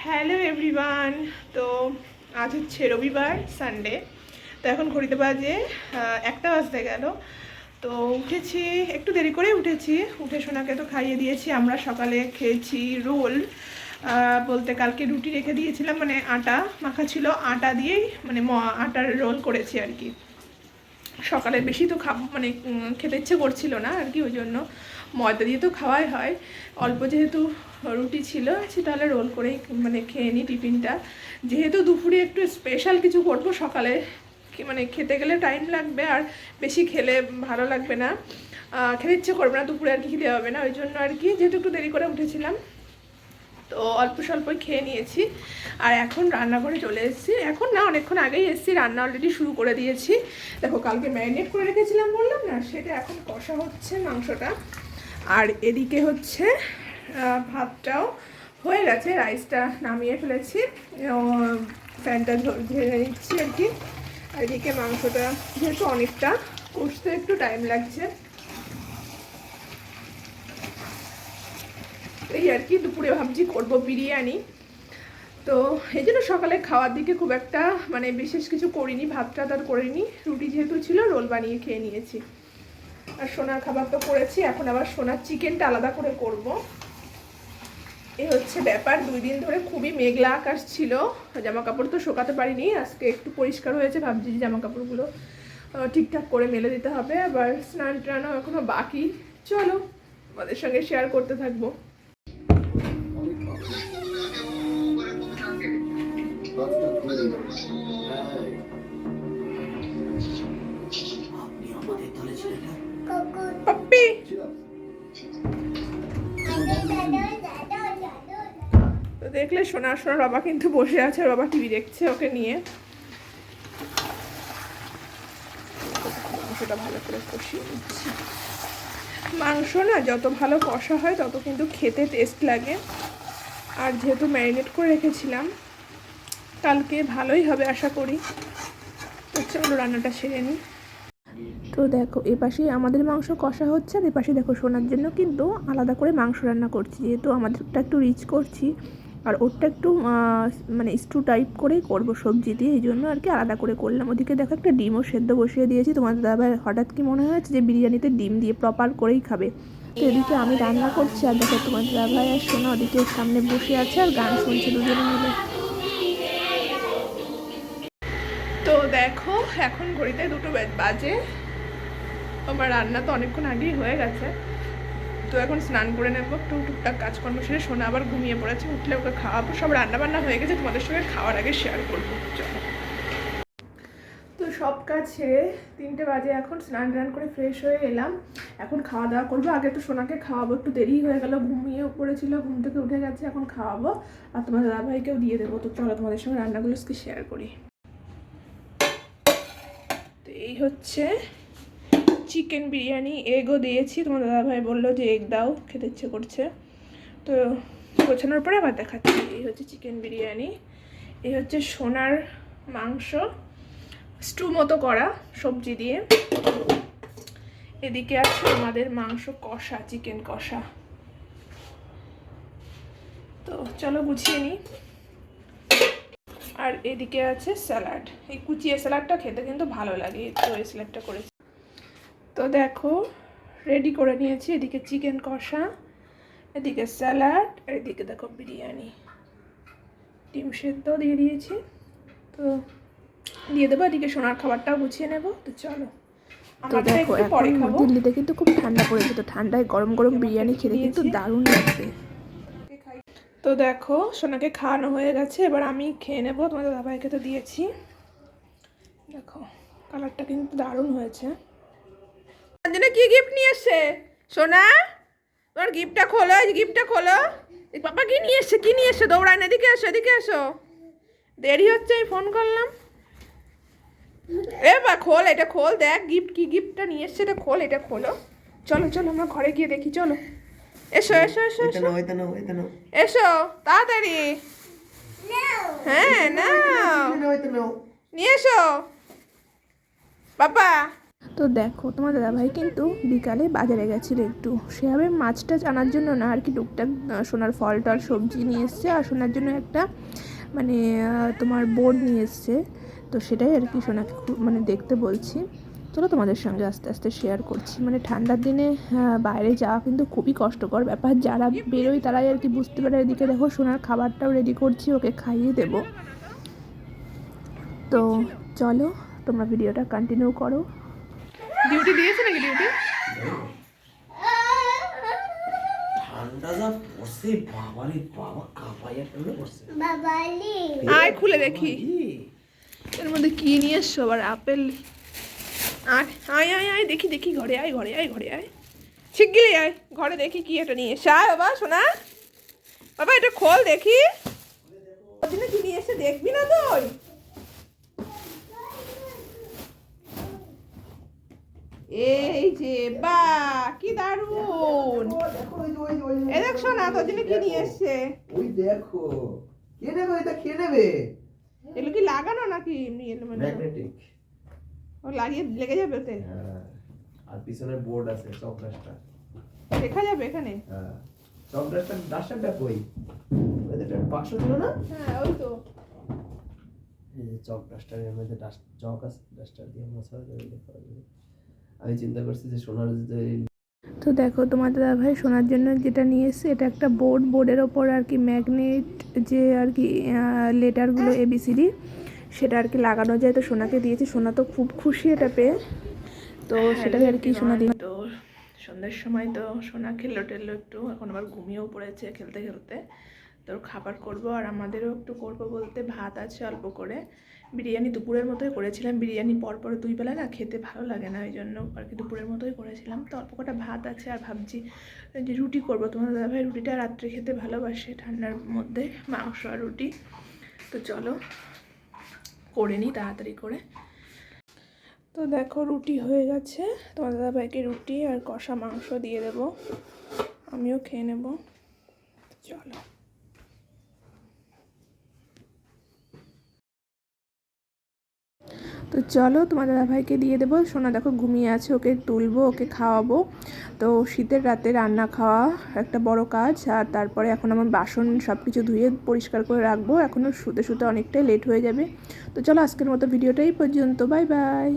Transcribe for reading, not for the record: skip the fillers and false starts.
Hello everyone. তো আজ হচ্ছে রবিবার, সানডে। তো এখন ঘড়িতে বাজে 1টা বাজতে গেল। তো উঠেছি, একটু দেরি করে উঠেছি। উঠে সোনাকে তো খাইয়ে দিয়েছি। আমরা সকালে খেয়েছি রোল, বলতে কালকে রুটি রেখে দিয়েছিলাম, মানে আটা মাখা ছিল, আটা দিয়েই মানে আটার রোল করেছি আর কি। সকালে বেশি তো মানে খেতে ইচ্ছে করছিল না আর কি, ওই জন্য ময়দা দিয়ে তো খাওয়াই হয়। অল্প যেহেতু রুটি ছিল, তাহলে রোল করেই মানে খেয়ে নিই টিফিনটা। যেহেতু দুপুরে একটু স্পেশাল কিছু করবো, সকালে মানে খেতে গেলে টাইম লাগবে, আর বেশি খেলে ভালো লাগবে না, খেতে ইচ্ছে করবে না, দুপুরে আর কি খেতে হবে না, ওই জন্য আর কি যেহেতু একটু দেরি করে উঠেছিলাম তো অল্প স্বল্পই খেয়ে নিয়েছি। আর এখন রান্নাঘরে চলে এসেছি, এখন না অনেকক্ষণ আগেই এসেছি, রান্না অলরেডি শুরু করে দিয়েছি। দেখো কালকে ম্যারিনেট করে রেখেছিলাম বললাম না, সেটা এখন কষা হচ্ছে মাংসটা। আর এদিকে হচ্ছে ভাতটাও হয়ে গেছে, রাইসটা নামিয়ে ফেলেছি, ফ্যানটা ঝেড়ে নিচ্ছি আর কি। আর এদিকে মাংসটা যেহেতু অনেকটা, কষতে একটু টাইম লাগছে, এই আর কি। দুপুরে ভাবছি করবো বিরিয়ানি, তো এই জন্য সকালে খাওয়ার দিকে খুব একটা মানে বিশেষ কিছু করিনি, ভাতটা তার করিনি, রুটি যেহেতু ছিল রোল বানিয়ে খেয়ে নিয়েছি। আর সোনার খাবার তো করেছি, এখন আবার সোনার চিকেনটা আলাদা করে করব। এই হচ্ছে ব্যাপার। 2 দিন ধরে খুবই মেঘলা আকাশ ছিল, জামা কাপড় তো শোকাতে পারিনি, আজকে একটু পরিষ্কার হয়েছে, ভাবছি যে জামা কাপড়গুলো ঠিকঠাক করে মেলে দিতে হবে। আবার স্নান টানও এখনো বাকি, চলো আমাদের সঙ্গে শেয়ার করতে থাকবো। পাপ্পি তো দেখলে সোনার বাবা কিন্তু বসে আছে, বাবা টিভি দেখছে ওকে নিয়ে। মাংসটা ভালো করে কষিয়ে নিচ্ছি। মাংস না যত ভালো কষা হয় তত কিন্তু খেতে টেস্ট লাগে। আর যেহেতু ম্যারিনেট করে রেখেছিলাম, কালকে ভালোই হবে আশা করি। তো চলো রান্নাটা সেরে নিই। তো দেখো এপাশেই আমাদের মাংস কষা হচ্ছে, আর এপাশে দেখো সোনার জন্য কিন্তু আলাদা করে মাংস রান্না করছি, যেহেতু আমাদেরটা একটু রিচ করছি আর ওরটা একটু মানে স্টু টাইপ করেই করবো সবজি দিয়ে, এই জন্য আর কি আলাদা করে করলাম। ওদিকে দেখো একটা ডিমও সেদ্ধ বসিয়ে দিয়েছি। তোমাদের দাদাভাই হঠাৎ কি মনে হয়েছে যে বিরিয়ানিতে ডিম দিয়ে প্রপার করেই খাবে, তো এদিকে আমি রান্না করছি, আর দেখো তোমাদের দাদাভাই আর সোনা ওদিকে সামনে বসে আছে আর গান শুনছে দুজনে মিলে। তো দেখো এখন ঘড়িতে 2টো বাজে, আমার রান্না তো অনেকক্ষণ আগেই হয়ে গেছে। তো এখন স্নান করে নেবো, একটু টুকটাক কাজকর্ম সেরে সোনা আবার ঘুমিয়ে পড়েছে, উঠলে ওকে খাওয়াবো। সব রান্নাবান্না হয়ে গেছে, তোমাদের সঙ্গে খাওয়ার আগে শেয়ার করবো, চলো। তো সব কাজ সেরে 3টে বাজে, এখন স্নান টান করে ফ্রেশ হয়ে এলাম, এখন খাওয়া দাওয়া করবো। আগে তো সোনাকে খাওয়াবো, একটু দেরি হয়ে গেল, ঘুমিয়ে পড়েছিল, ঘুম থেকে উঠে গেছে, এখন খাওয়াবো। আর তোমার দাদাভাইকেও দিয়ে দেবো। তো চলো তোমাদের সঙ্গে রান্নাগুলো আজকে শেয়ার করি। তো এই হচ্ছে চিকেন বিরিয়ানি, এগও দিয়েছি, তোমার দাদাভাই বললো যে এগ দাও, খেতে ইচ্ছে করছে। তো গোছানোর পরে আবার দেখাচ্ছি। এই হচ্ছে চিকেন বিরিয়ানি, এই হচ্ছে সোনার মাংস স্টু মতো করা সবজি দিয়ে, এদিকে আছে আমাদের মাংস কষা, চিকেন কষা। তো চলো গুছিয়ে নিই। আর এদিকে আছে স্যালাড, এই কুচিয়ে স্যালাডটা খেতে কিন্তু ভালো লাগে, তো এই স্যালাডটা করেছি। তো দেখো রেডি করে নিয়েছি, এদিকে চিকেন কষা, এদিকে স্যালাড, আর এদিকে দেখো বিরিয়ানি, ডিম সেদ্ধ দিয়ে দিয়েছি। তো দিয়ে দেবো, এদিকে সোনার খাবারটাও গুছিয়ে নেবো। তো চলো, তো দেখো এখন দিল্লিতে কিন্তু খুব ঠান্ডা পড়েছে, তো ঠান্ডায় গরম গরম বিরিয়ানি খেতে কিন্তু দারুণ লাগবে। তো দেখো সোনাকে খাওয়ানো হয়ে গেছে, এবার আমি খেয়ে নেবো। তোমাদের দাদাভাইকে তো দিয়েছি, দেখো কালারটা কিন্তু দারুণ হয়েছে। কি গিফট নিয়ে এসছে সোনা? তোমার গিফটটা খোলো, এই গিফটটা খোলো। পাপা কি নিয়ে এসছে, কি নিয়ে এসছে? দৌড়ায় না, এদিকে এসো, এদিকে এসো, দেরি হচ্ছে, আমি ফোন করলাম। এ বা খোল, এটা খোল, দেখ গিফট, কি গিফটটা নিয়ে এসছে, এটা খোল, এটা খোলো। চলো চলো আমরা ঘরে গিয়ে দেখি, চলো এসো এসো এসো এসো এসো তাড়াতাড়ি। হ্যাঁ না নিয়ে এসো বাবা। তো দেখো তোমার দাদাভাই কিন্তু বিকালে বাজারে গেছিলো একটু, সেভাবে মাছটা আনার জন্য না আর কি, টুকটাক সোনার ফল টল সবজি নিয়ে এসছে, আর সোনার জন্য একটা মানে তোমার বোর্ড নিয়ে এসছে। তো সেটাই আর কি সোনাকে মানে দেখতে বলছি। চলো তোমাদের সঙ্গে আস্তে আস্তে শেয়ার করছি। মানে ঠান্ডার দিনে বাইরে যাওয়া কিন্তু খুবই কষ্টকর ব্যাপার, যারা বেরোয় তারাই আর কি বুঝতে পারে। এদিকে দেখো সোনার খাবারটাও রেডি করছি, ওকে খাইয়ে দেবো। তো চলো তোমরা ভিডিওটা কন্টিনিউ করো। ডিউটি দিয়েছে নাকি? ডিউটি ঠান্ডা যা পড়ছে, বাবারে বাবা, কাঁপাইয়া কেমনে পড়ছে। আয় খুলে দেখি এর মধ্যে কি নিয়ে এসছো আবার। আপেল। আয় আয় আয় আয় দেখি দেখি, ঘরে আয় ঘরে আয় ঘরে আয়, শিগগিরই আয় ঘরে দেখি কি একটা নিয়ে এসে। আয় বাবা শোনা, বাবা এটা খোল দেখি, ওদিনে কি নিয়ে এসে দেখবি না তুই? এই যে বা কি দারুন, এই দেখ শোনা তোর জন্য কি নিয়ে এসছে। ওই দেখো, কে নেবে এটা, কে নেবে? এগুলো কি লাগানো নাকি এমনি এলোমেলো? ম্যাগনেটিক। ও লাগিয়ে লেগে যাবে ওতে? হ্যাঁ, আর পিছনে বোর্ড আছে, চক ডাস্টার দেখা যাবে এখানে। হ্যাঁ, চক ডাস্টারটা কই? ওই যে বাক্স ছিল না? হ্যাঁ ওই তো। এই যে চক ডাস্টারের মধ্যে চক আছে, ডাস্টার দিয়ে মোছা যাবে। আমি চিন্তা করছি যে সোনার যে। তো দেখো তোমার দাদা ভাই সোনার জন্য যেটা নিয়ে এসছে, এটা একটা বোর্ড, বোর্ডের ওপর আর কি ম্যাগনেট যে আর কি লেটারগুলো ABCD সেটা আর কি লাগানো যায়। তো সোনাকে দিয়েছি, সোনা তো খুব খুশি এটা পেয়ে। তো সেটাই আর কি সোনা দিয়ে। তো সন্ধ্যের সময় তো সোনা খেললো টেললো একটু, এখন আবার ঘুমিয়েও পড়েছে খেলতে খেলতে। তো খাবার করব, আর আমাদেরও একটু করব বলতে ভাত আছে অল্প করে। বিরিয়ানি দুপুরের মতোই করেছিলাম, বিরিয়ানি পরপর 2 বেলা না খেতে ভালো লাগে না, ওই জন্য আর কি দুপুরের মতোই করেছিলাম। তো অল্প কটা ভাত আছে, আর ভাবছি যে রুটি করবো। তোমার দাদাভাই রুটিটা রাত্রে খেতে ভালোবাসে, ঠান্ডার মধ্যে মাংস আর রুটি। তো চলো করে নিই তাড়াতাড়ি করে। তো দেখো রুটি হয়ে গেছে, তোমার দাদাভাইকে রুটি আর কষা মাংস দিয়ে দেবো, আমিও খেয়ে নেব। চলো। তো চলো তোমার দাদাভাইকে দিয়ে দেবো। সোনা দেখো ঘুমিয়ে আছে, ওকে তুলবো, ওকে খাওয়াবো। তো শীতের রাতে রান্না খাওয়া একটা বড় কাজ, আর তারপরে এখন আমার বাসন সব কিছু ধুয়ে পরিষ্কার করে রাখবো, এখনও শুতে শুতে অনেকটাই লেট হয়ে যাবে। তো চলো আজকের মতো ভিডিওটাই পর্যন্ত, বাই বাই।